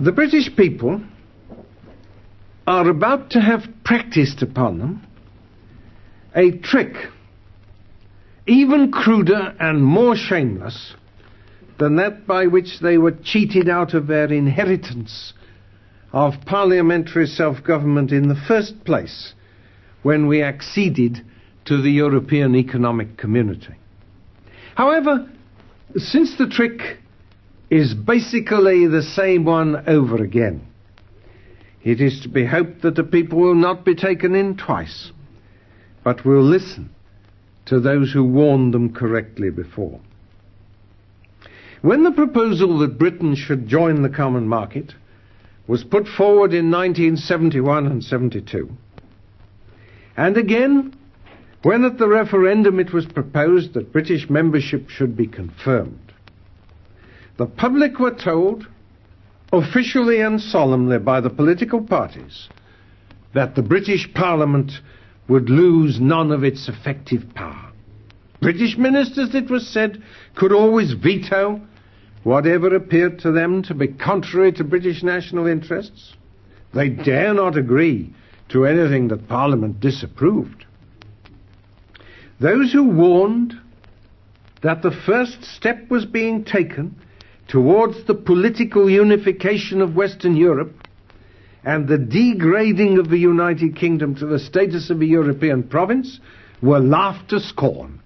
The British people are about to have practiced upon them a trick even cruder and more shameless than that by which they were cheated out of their inheritance of parliamentary self-government in the first place when we acceded to the European Economic Community. However, since the trick is basically the same one over again, it is to be hoped that the people will not be taken in twice, but will listen to those who warned them correctly before. When the proposal that Britain should join the common market was put forward in 1971 and 72, and again when at the referendum it was proposed that British membership should be confirmed, the public were told, officially and solemnly by the political parties, that the British Parliament would lose none of its effective power. British ministers, it was said, could always veto whatever appeared to them to be contrary to British national interests. They dare not agree to anything that Parliament disapproved. Those who warned that the first step was being taken towards the political unification of Western Europe and the degrading of the United Kingdom to the status of a European province were laughed to scorn.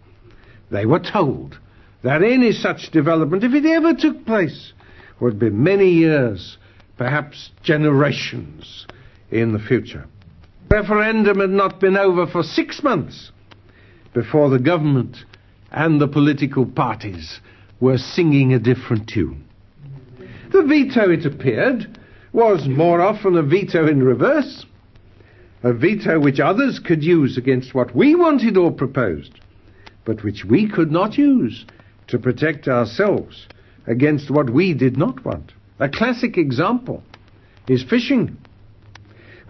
They were told that any such development, if it ever took place, would be many years, perhaps generations, in the future. The referendum had not been over for 6 months before the government and the political parties were singing a different tune. The veto, it appeared, was more often a veto in reverse, a veto which others could use against what we wanted or proposed, but which we could not use to protect ourselves against what we did not want. A classic example is fishing,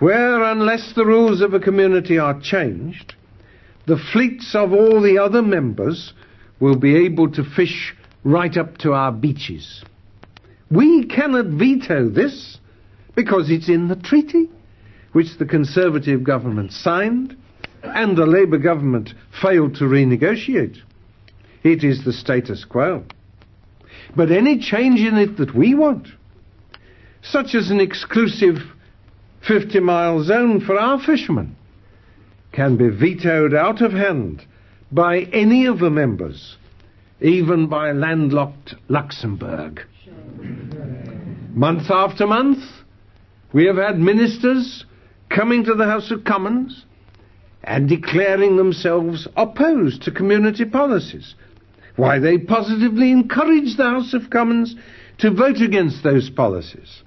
where unless the rules of a community are changed, the fleets of all the other members will be able to fish right up to our beaches. We cannot veto this because it's in the treaty, which the Conservative government signed and the Labour government failed to renegotiate. It is the status quo. But any change in it that we want, such as an exclusive 50-mile zone for our fishermen, can be vetoed out of hand by any of the members, even by landlocked Luxembourg. Month after month, we have had ministers coming to the House of Commons and declaring themselves opposed to community policies. Why, they positively encourage the House of Commons to vote against those policies.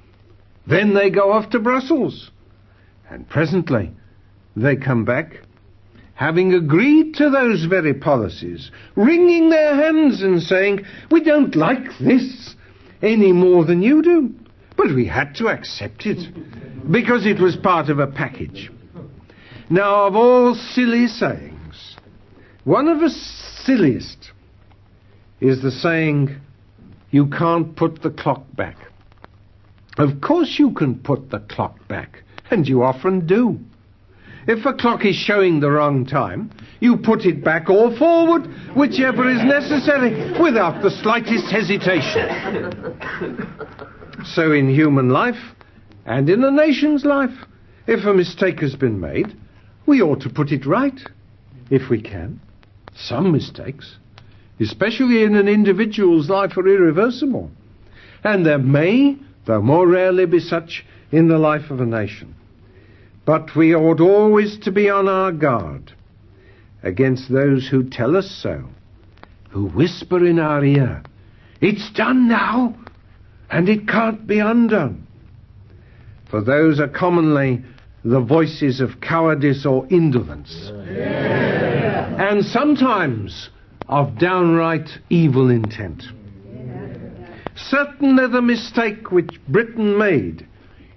Then they go off to Brussels, and presently they come back, having agreed to those very policies, wringing their hands and saying, "We don't like this any more than you do, but we had to accept it because it was part of a package." Now, of all silly sayings, one of the silliest is the saying, "You can't put the clock back." Of course you can put the clock back, and you often do. If a clock is showing the wrong time, you put it back or forward, whichever is necessary, without the slightest hesitation. So in human life, and in a nation's life, if a mistake has been made, we ought to put it right, if we can. Some mistakes, especially in an individual's life, are irreversible. And there may, though more rarely, be such in the life of a nation. But we ought always to be on our guard against those who tell us so, who whisper in our ear, "It's done now, and it can't be undone." For those are commonly the voices of cowardice or indolence, and sometimes of downright evil intent. Certainly the mistake which Britain made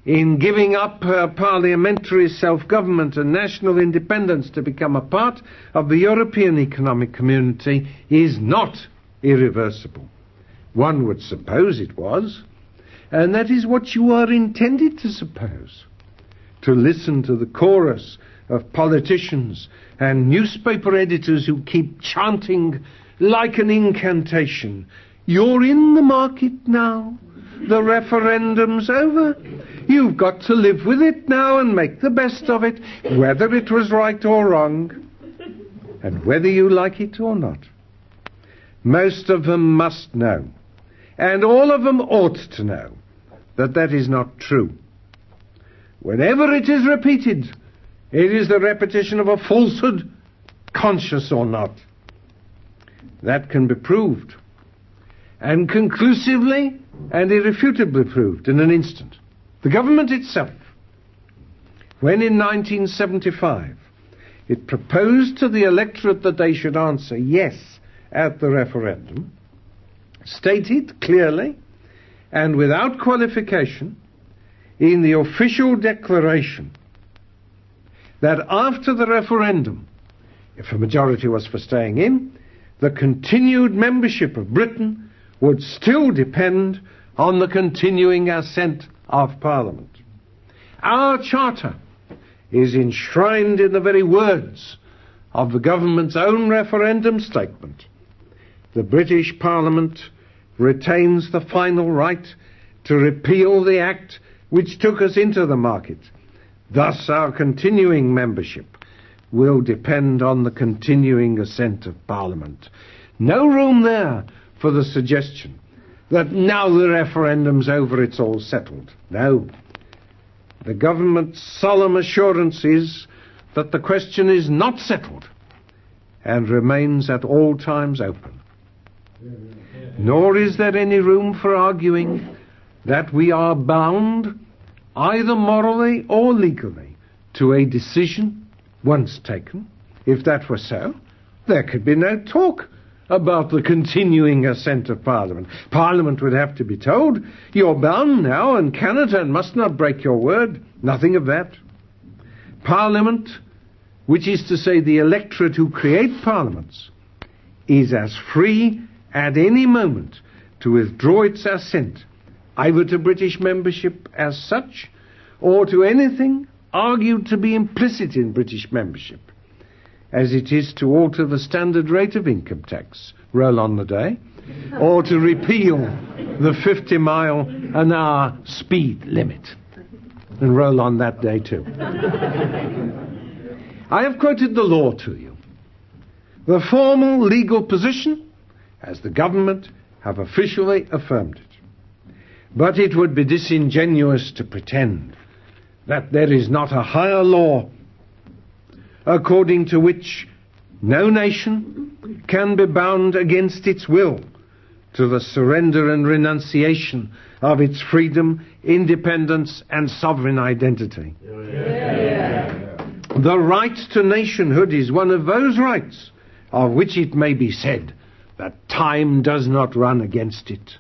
in giving up her parliamentary self-government and national independence to become a part of the European Economic Community is not irreversible. One would suppose it was, And that is what you are intended to suppose. To listen to the chorus of politicians and newspaper editors who keep chanting like an incantation, "You're in the market now. The referendum's over. You've got to live with it now and make the best of it, whether it was right or wrong, and whether you like it or not." Most of them must know, and all of them ought to know, that that is not true. Whenever it is repeated, it is the repetition of a falsehood, conscious or not. That can be proved, and conclusively and irrefutably proved in an instant. The government itself, when in 1975 it proposed to the electorate that they should answer yes at the referendum, stated clearly and without qualification in the official declaration that after the referendum, if a majority was for staying in, the continued membership of Britain would still depend on the continuing assent of Parliament. Our charter is enshrined in the very words of the government's own referendum statement. The British Parliament retains the final right to repeal the act which took us into the market. Thus our continuing membership will depend on the continuing assent of Parliament. No room there for the suggestion that now the referendum's over, it's all settled. No. The government's solemn assurance is that the question is not settled and remains at all times open. Nor is there any room for arguing that we are bound, either morally or legally, to a decision once taken. If that were so, there could be no talk about the continuing assent of Parliament. Parliament would have to be told, "You're bound now and cannot and must not break your word." Nothing of that. Parliament, which is to say the electorate who create parliaments, is as free at any moment to withdraw its assent, either to British membership as such, or to anything argued to be implicit in British membership, as it is to alter the standard rate of income tax, roll on the day, or to repeal the 50-mile-an-hour speed limit, and roll on that day too. I have quoted the law to you. The formal legal position, as the government have officially affirmed it. But it would be disingenuous to pretend that there is not a higher law according to which no nation can be bound against its will to the surrender and renunciation of its freedom, independence, and sovereign identity. The right to nationhood is one of those rights of which it may be said that time does not run against it.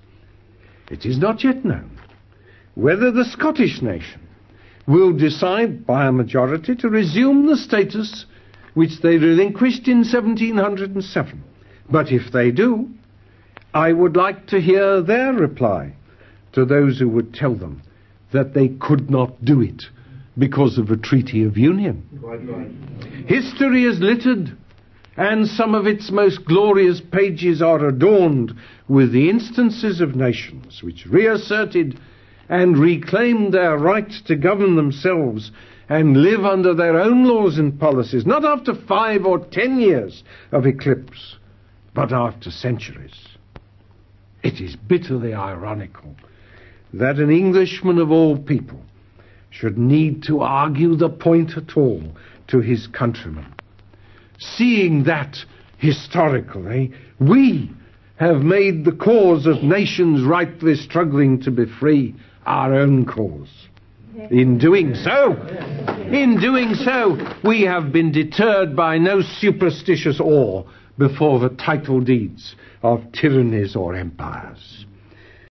It is not yet known whether the Scottish nation will decide by a majority to resume the status which they relinquished in 1707. But if they do, I would like to hear their reply to those who would tell them that they could not do it because of a treaty of union. History is littered, and some of its most glorious pages are adorned with the instances of nations which reasserted and reclaimed their right to govern themselves and live under their own laws and policies, not after 5 or 10 years of eclipse, but after centuries. It is bitterly ironical that an Englishman of all people should need to argue the point at all to his countrymen, seeing that, historically, we have made the cause of nations rightly struggling to be free our own cause. In doing so, we have been deterred by no superstitious awe before the title deeds of tyrannies or empires.